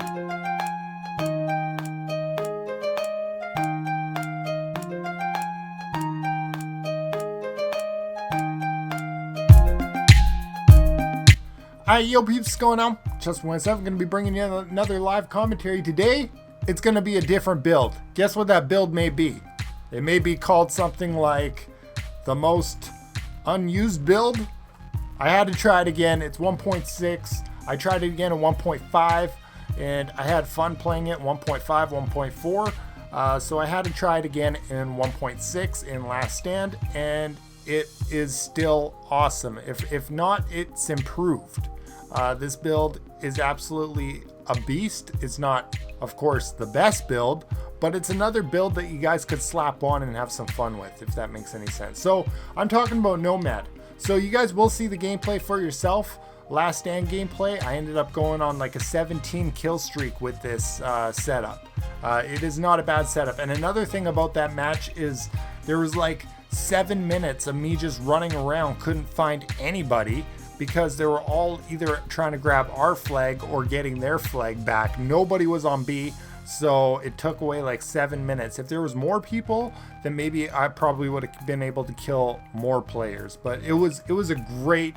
Alright, yo peeps, what's going on? Just 1.7, going to be bringing you another live commentary. Today, it's going to be a different build. Guess what that build may be? It may be called something like the most unused build. I had to try it again. It's 1.6. I tried it again in 1.5, and I had fun playing it 1.5, 1.4. So I had to try it again in 1.6 in Last Stand, and it is still awesome. If not, it's improved. This build is absolutely a beast. It's not, of course, the best build, but it's another build that you guys could slap on and have some fun with, if that makes any sense. So I'm talking about Nomad. So you guys will see the gameplay for yourself. Last Stand gameplay, I ended up going on like a 17 kill streak with this setup. It is not a bad setup. And another thing about that match is there was like 7 minutes of me just running around, couldn't find anybody because they were all either trying to grab our flag or getting their flag back. Nobody was on B, so it took away like 7 minutes. If there was more people, then maybe I probably would have been able to kill more players. But it was a great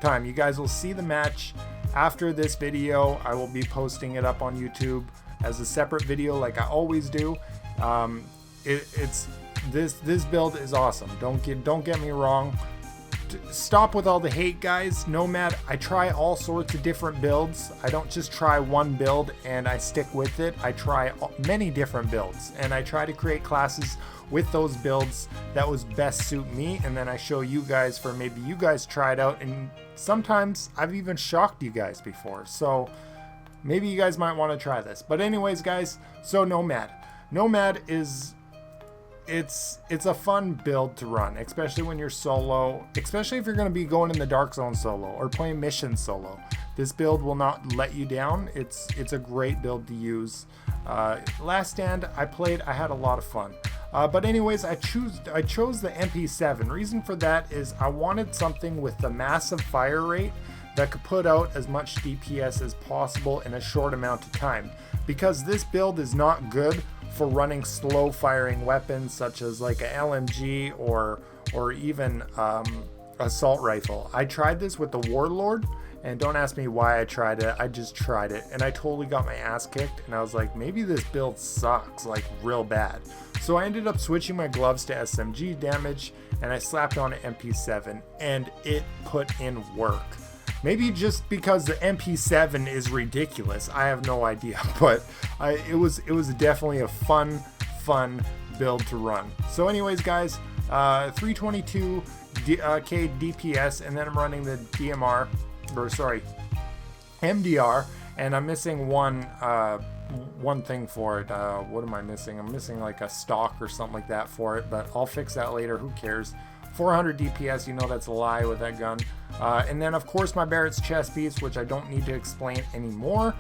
time. You guys will see the match after this video. I will be posting it up on YouTube as a separate video like I always do. This build is awesome. Don't get me wrong. Stop with all the hate, guys. Nomad, I try all sorts of different builds. I don't just try one build and I stick with it. I try many different builds, and I try to create classes with those builds that was best suit me, and then I show you guys for maybe you guys try it out, and sometimes I've even shocked you guys before. So maybe you guys might want to try this. But anyways, guys, so Nomad is it's a fun build to run, especially when you're solo, especially if you're going to be going in the dark zone solo or playing mission solo. This build will not let you down. It's a great build to use. Last Stand I played, I had a lot of fun. But anyways, I chose the MP7. Reason for that is I wanted something with the massive fire rate that could put out as much DPS as possible in a short amount of time, because this build is not good for running slow firing weapons such as like a LMG or even assault rifle. I tried this with the Warlord, and don't ask me why I tried it. I just tried it and I totally got my ass kicked, and I was like, maybe this build sucks like real bad. So I ended up switching my gloves to SMG damage, and I slapped on an MP7, and it put in work. Maybe just because the MP7 is ridiculous, I have no idea, but it was definitely a fun build to run. So anyways, guys, 322k DPS, and then I'm running the MDR, and I'm missing one thing for it. What am I missing? I'm missing like a stock or something like that for it, but I'll fix that later. Who cares? 400 DPS, you know that's a lie with that gun. And then of course my Barrett's chest piece, which I don't need to explain anymore.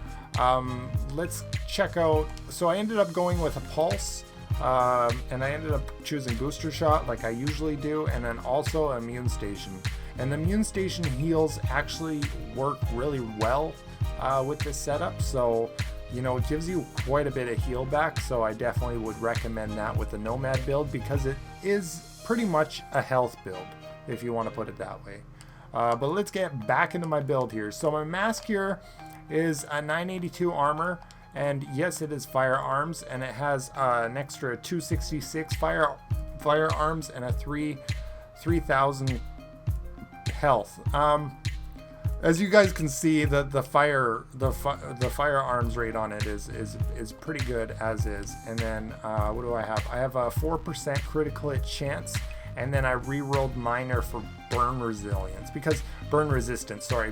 Let's check out. So I ended up going with a pulse, and I ended up choosing booster shot like I usually do, and then also immune station. And the immune station heals actually work really well with this setup, so you know, it gives you quite a bit of heal back. So I definitely would recommend that with the Nomad build, because it is pretty much a health build, if you want to put it that way. But let's get back into my build here. So my mask here is a 982 armor, and yes, it is firearms, and it has an extra 266 firearms and a 3000 health. As you guys can see, the firearms rate on it is pretty good as is. And then what do I have? I have a 4% critical hit chance, and then I re-rolled minor for burn resilience, because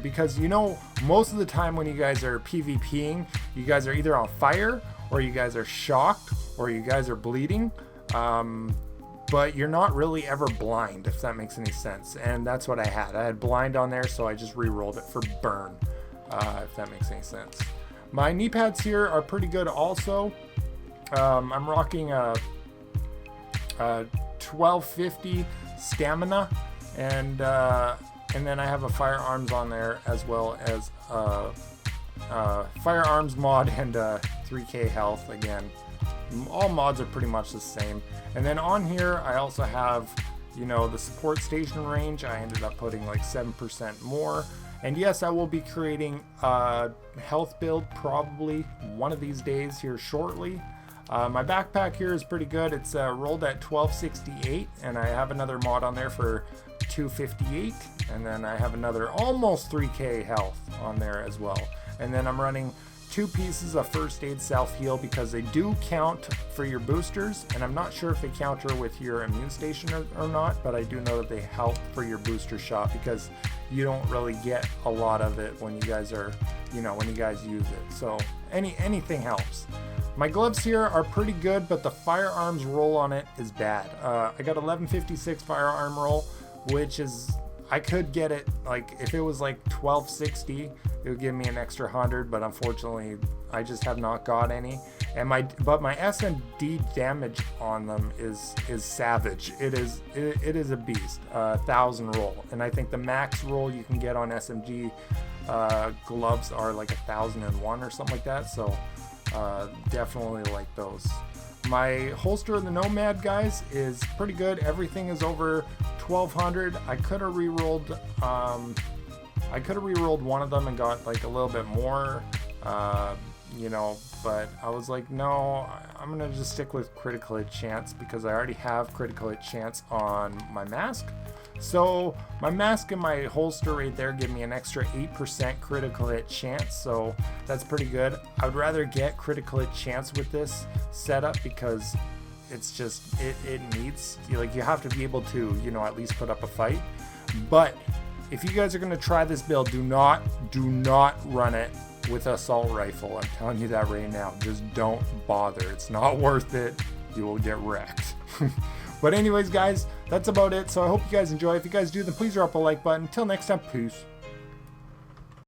because you know, most of the time when you guys are PvPing, you guys are either on fire, or you guys are shocked, or you guys are bleeding. But you're not really ever blind, if that makes any sense. And that's what I had. I had blind on there, so I just re-rolled it for burn, if that makes any sense. My knee pads here are pretty good also. I'm rocking a 1250 stamina, and then I have a firearms on there, as well as firearms mod and 3k health again. All mods are pretty much the same. And then on here I also have, you know, the support station range. I ended up putting like 7% more. And yes, I will be creating a health build probably one of these days here shortly. My backpack here is pretty good. It's rolled at 1268, and I have another mod on there for 258, and then I have another almost 3k health on there as well. And then I'm running 2 pieces of first aid self-heal because they do count for your boosters, and I'm not sure if they counter with your immune station or not, but I do know that they help for your booster shot because you don't really get a lot of it when you guys are, you know, when you guys use it. So anything helps. My gloves here are pretty good, but the firearms roll on it is bad. I got 1156 firearm roll, which is, I could get it, like if it was like 1260, it would give me an extra 100, but unfortunately I just have not got any. And my SMD damage on them is savage. It is a beast. 1000 roll, and I think the max roll you can get on SMG gloves are like 1001 or something like that. So definitely like those. My holster of the Nomad, guys, is pretty good. Everything is over 1200. I could have re-rolled one of them and got like a little bit more, you know, but I was like, no, I'm gonna just stick with critical hit chance because I already have critical hit chance on my mask. So my mask and my holster right there give me an extra 8% critical hit chance, so that's pretty good. I would rather get critical hit chance with this setup because it's just, it needs, like, you have to be able to, you know, at least put up a fight. But if you guys are going to try this build, do not run it with assault rifle. I'm telling you that right now. Just don't bother. It's not worth it. You will get wrecked. But anyways, guys, that's about it. So I hope you guys enjoy. If you guys do, then please drop a like button. Until next time, peace.